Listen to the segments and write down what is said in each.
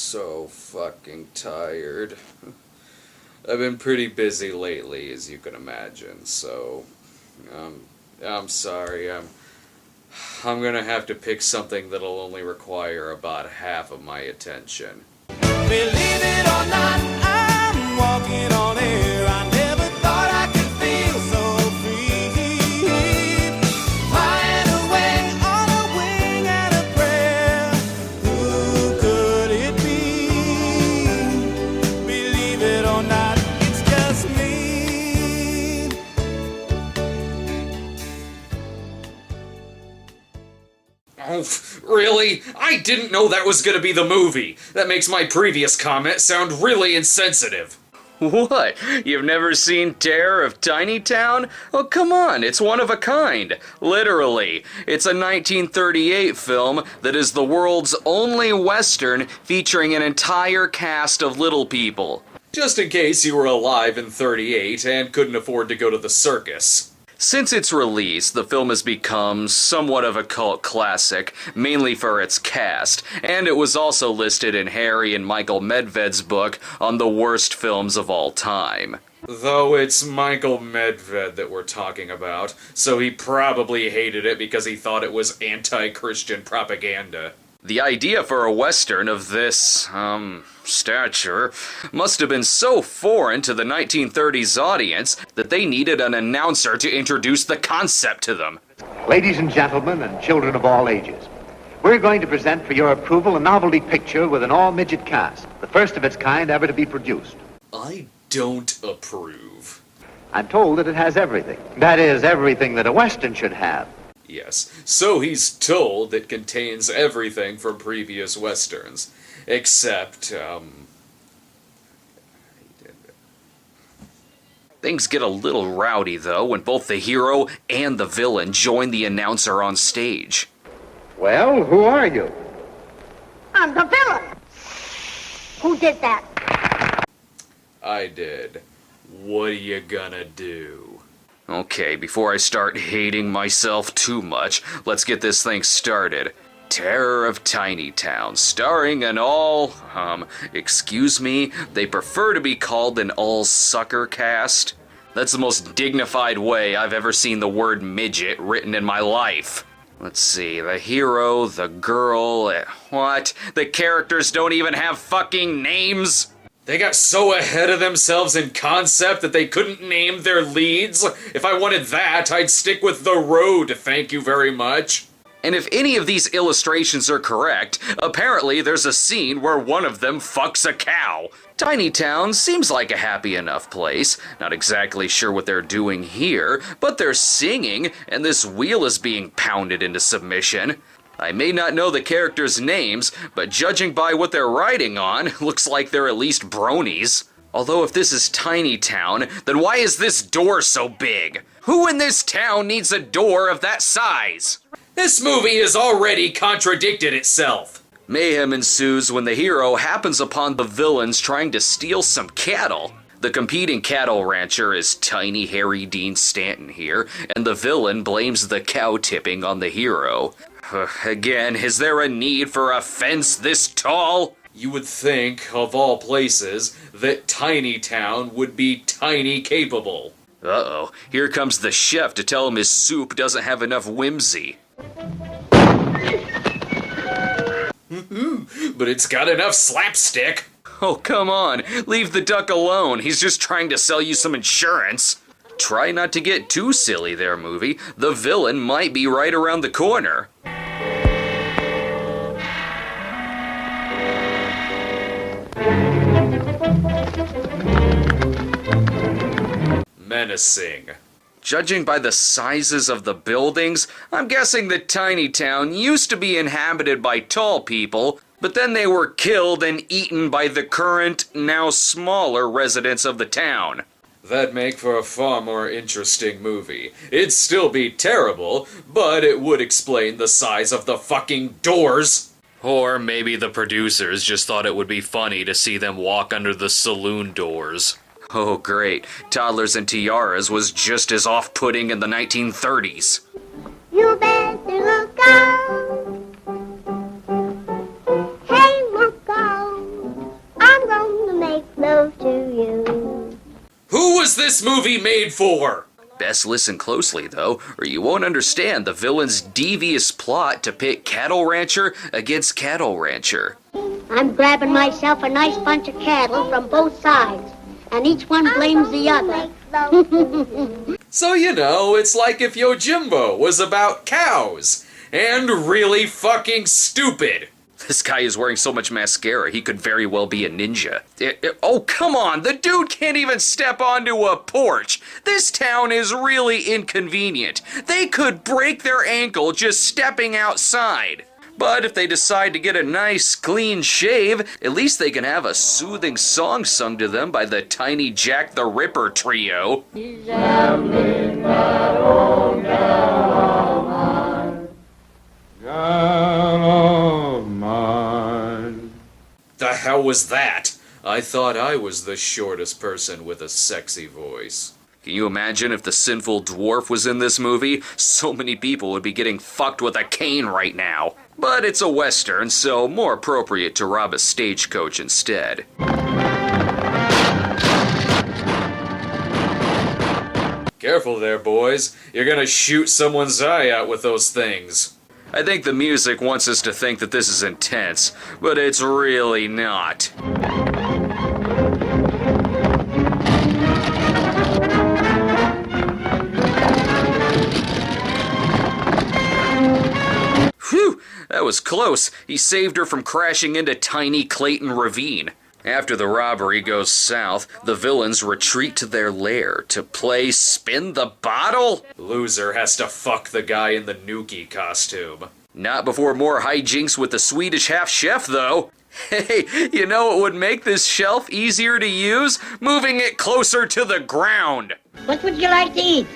so fucking tired. I've been pretty busy lately, as you can imagine, so I'm sorry. I'm gonna have to pick something that'll only require about half of my attention. Believe it or not, I'm walking on air. I never thought I could feel so free. Flying away on a wing and a prayer. Who could it be? Believe it or not, it's just me. Oh, really? I didn't know that was gonna be the movie. That makes my previous comment sound really insensitive. What? You've never seen Terror of Tiny Town? Oh, come on, it's one of a kind. Literally. It's a 1938 film that is the world's only Western featuring an entire cast of little people. Just in case you were alive in '38 and couldn't afford to go to the circus. Since its release, the film has become somewhat of a cult classic, mainly for its cast, and it was also listed in Harry and Michael Medved's book on the worst films of all time. Though it's Michael Medved that we're talking about, so he probably hated it because he thought it was anti-Christian propaganda. The idea for a Western of this, stature must have been so foreign to the 1930s audience that they needed an announcer to introduce the concept to them. Ladies and gentlemen and children of all ages, we're going to present for your approval a novelty picture with an all-midget cast, the first of its kind ever to be produced. I don't approve. I'm told that it has everything. That is, everything that a Western should have. Yes, so he's told it contains everything from previous Westerns, except, Things get a little rowdy, though, when both the hero and the villain join the announcer on stage. Well, who are you? I'm the villain. Who did that? I did. What are you gonna do? Okay, before I start hating myself too much, let's get this thing started. Terror of Tiny Town, starring an they prefer to be called an all-sucker cast? That's the most dignified way I've ever seen the word midget written in my life. Let's see, the hero, the girl, what? The characters don't even have fucking names? They got so ahead of themselves in concept that they couldn't name their leads. If I wanted that, I'd stick with The Road, thank you very much. And if any of these illustrations are correct, apparently there's a scene where one of them fucks a cow. Tiny Town seems like a happy enough place. Not exactly sure what they're doing here, but they're singing, and this wheel is being pounded into submission. I may not know the characters' names, but judging by what they're riding on, looks like they're at least bronies. Although if this is Tiny Town, then why is this door so big? Who in this town needs a door of that size? This movie has already contradicted itself. Mayhem ensues when the hero happens upon the villains trying to steal some cattle. The competing cattle rancher is Tiny Harry Dean Stanton here, and the villain blames the cow tipping on the hero. Again, is there a need for a fence this tall? You would think, of all places, that Tiny Town would be tiny capable. Uh-oh, here comes the chef to tell him his soup doesn't have enough whimsy. But it's got enough slapstick. Oh, come on, leave the duck alone. He's just trying to sell you some insurance. Try not to get too silly there, movie. The villain might be right around the corner. Menacing. Judging by the sizes of the buildings, I'm guessing that Tiny Town used to be inhabited by tall people, but then they were killed and eaten by the current, now smaller residents of the town. That'd make for a far more interesting movie. It'd still be terrible, but it would explain the size of the fucking doors. Or maybe the producers just thought it would be funny to see them walk under the saloon doors. Oh great, Toddlers and Tiaras was just as off-putting in the 1930s. You better look out. Hey, look out. this movie made for? Best listen closely, though, or you won't understand the villain's devious plot to pit cattle rancher against cattle rancher. I'm grabbing myself a nice bunch of cattle from both sides, and each one blames the other. So, you know, it's like if Yojimbo was about cows. And really fucking stupid. This guy is wearing so much mascara, he could very well be a ninja. Oh, come on, the dude can't even step onto a porch. This town is really inconvenient. They could break their ankle just stepping outside. But if they decide to get a nice, clean shave, at least they can have a soothing song sung to them by the Tiny Jack the Ripper trio. The hell was that? I thought I was the shortest person with a sexy voice. Can you imagine if the sinful dwarf was in this movie? So many people would be getting fucked with a cane right now. But it's a western, so more appropriate to rob a stagecoach instead. Careful there, boys. You're gonna shoot someone's eye out with those things. I think the music wants us to think that this is intense, but it's really not. Whew, that was close. He saved her from crashing into tiny Clayton Ravine. After the robbery goes south, the villains retreat to their lair to play Spin the Bottle? Loser has to fuck the guy in the Nuki costume. Not before more hijinks with the Swedish half-chef, though. Hey, you know what would make this shelf easier to use? Moving it closer to the ground. What would you like to eat?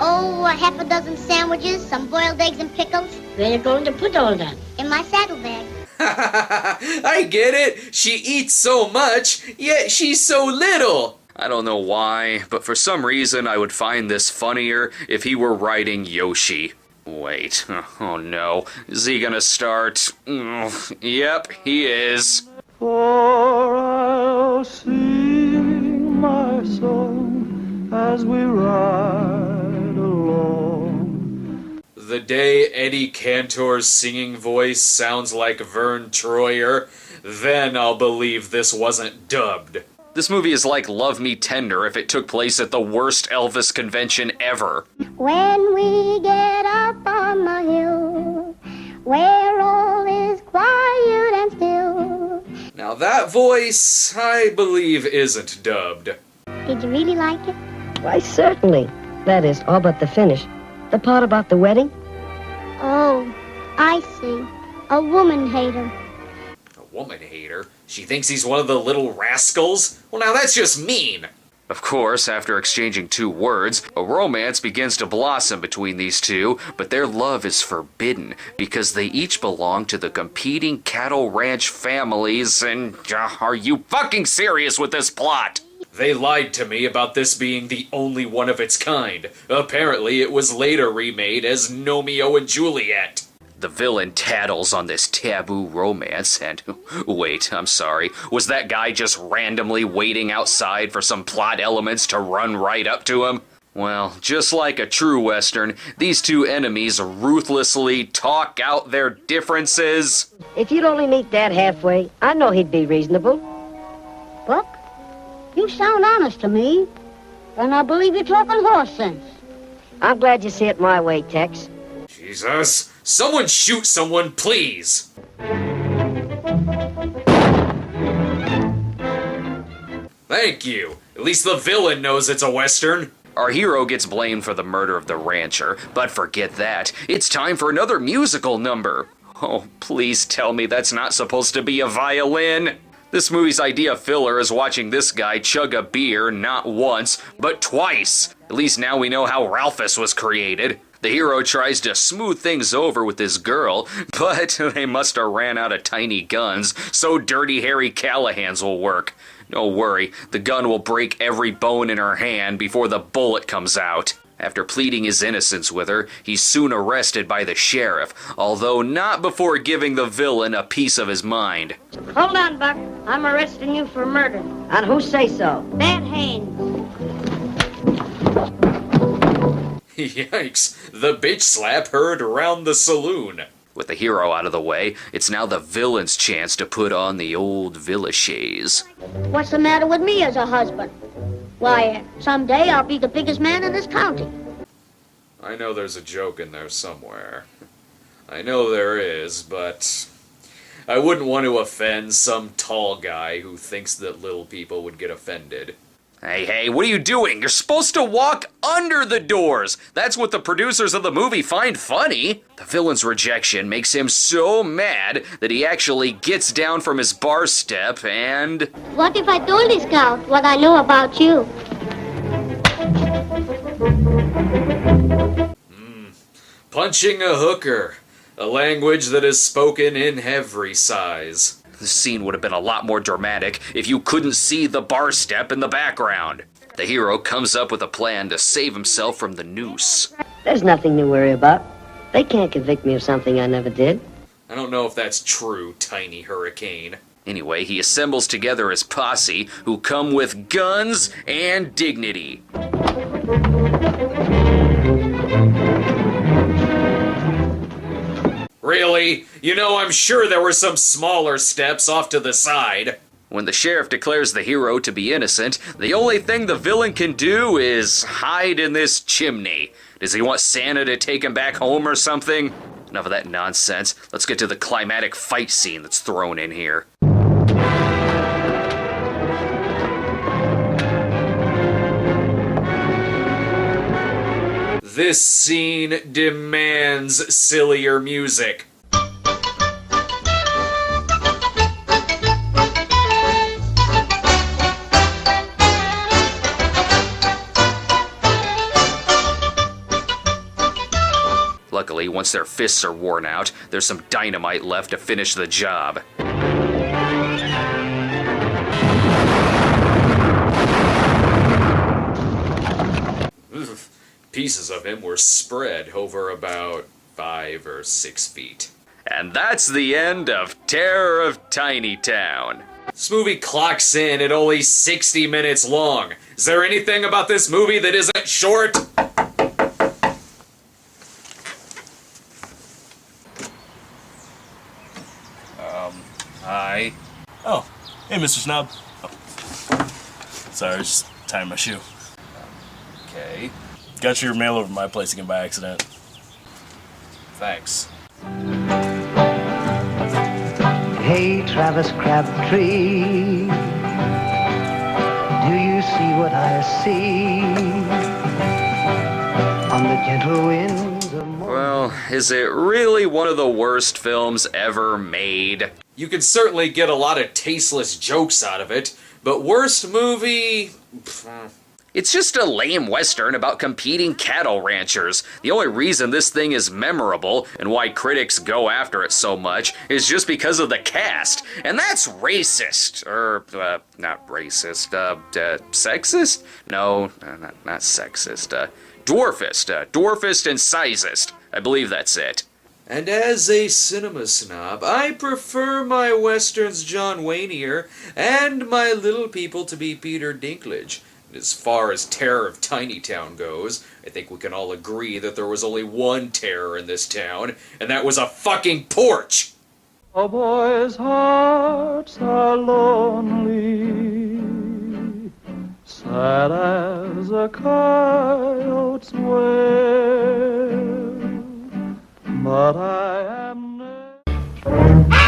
Oh, a half a dozen sandwiches, some boiled eggs and pickles. Where are you going to put all that? In my saddlebag. I get it. She eats so much, yet she's so little. I don't know why, but for some reason I would find this funnier if he were writing Yoshi. Wait, oh no, is he gonna start? Yep, he is. For I'll sing my song as we ride along. The day Eddie Cantor's singing voice sounds like Vern Troyer, then I'll believe this wasn't dubbed. This movie is like Love Me Tender if it took place at the worst Elvis convention ever. When we get up on the hill, where all is quiet and still. Now that voice, I believe, isn't dubbed. Did you really like it? Why, certainly. That is, all but the finish. The part about the wedding? Oh, I see. A woman hater. A woman hater? She thinks he's one of the little rascals? Well, now that's just mean. Of course, after exchanging 2 words, a romance begins to blossom between these two, but their love is forbidden because they each belong to the competing cattle ranch families, and are you fucking serious with this plot? They lied to me about this being the only one of its kind. Apparently, it was later remade as Romeo and Juliet. The villain tattles on this taboo romance, and wait, I'm sorry, was that guy just randomly waiting outside for some plot elements to run right up to him? Well, just like a true Western, these two enemies ruthlessly talk out their differences. If you'd only meet Dad halfway, I know he'd be reasonable. Buck, you sound honest to me, and I believe you're talking horse sense. I'm glad you see it my way, Tex. Jesus, someone shoot someone, please! Thank you. At least the villain knows it's a Western. Our hero gets blamed for the murder of the rancher, but forget that. It's time for another musical number. Oh, please tell me that's not supposed to be a violin. This movie's idea filler is watching this guy chug a beer not once, but twice. At least now we know how Ralphus was created. The hero tries to smooth things over with this girl, but they must have ran out of tiny guns, so Dirty Harry Callahan's will work. No worry, the gun will break every bone in her hand before the bullet comes out. After pleading his innocence with her, he's soon arrested by the sheriff, although not before giving the villain a piece of his mind. Hold on, Buck. I'm arresting you for murder. And who say so? Bad Haynes. Yikes, the bitch slap heard around the saloon. With the hero out of the way, it's now the villain's chance to put on the old villachese. What's the matter with me as a husband? Why, someday I'll be the biggest man in this county. I know there's a joke in there somewhere. I know there is, but I wouldn't want to offend some tall guy who thinks that little people would get offended. Hey, what are you doing? You're supposed to walk under the doors. That's what the producers of the movie find funny. The villain's rejection makes him so mad that he actually gets down from his bar step and... What if I told this Scout what I know about you? Punching a hooker. A language that is spoken in every size. The scene would have been a lot more dramatic if you couldn't see the bar step in the background. The hero comes up with a plan to save himself from the noose. There's nothing to worry about. They can't convict me of something I never did. I don't know if that's true, Tiny Hurricane. Anyway, he assembles together his posse, who come with guns and dignity. Really? You know, I'm sure there were some smaller steps off to the side. When the sheriff declares the hero to be innocent, the only thing the villain can do is hide in this chimney. Does he want Santa to take him back home or something? Enough of that nonsense. Let's get to the climatic fight scene that's thrown in here. This scene demands sillier music. Luckily, once their fists are worn out, there's some dynamite left to finish the job. Pieces of him were spread over about 5 or 6 feet. And that's the end of Terror of Tiny Town. This movie clocks in at only 60 minutes long. Is there anything about this movie that isn't short? Hi. Oh, hey, Mr. Snob. Oh. Sorry, I was just tying my shoe. Okay, Got your mail over to my place again by accident. thanks. Hey, Travis Crabtree, do you see what I see on the gentle winds of morning? Well, is it really one of the worst films ever made? You can certainly get a lot of tasteless jokes out of it, but worst movie... It's just a lame western about competing cattle ranchers. The only reason this thing is memorable and why critics go after it so much is just because of the cast. And that's racist. Not racist. Sexist? No, not sexist. Dwarfist. Dwarfist and sizist. I believe that's it. And as a cinema snob, I prefer my westerns John Waynier and my little people to be Peter Dinklage. As far as Terror of Tiny Town goes, I think we can all agree that there was only one terror in this town, and that was a fucking porch! A boy's hearts are lonely, sad as a coyote's wail, but I am never...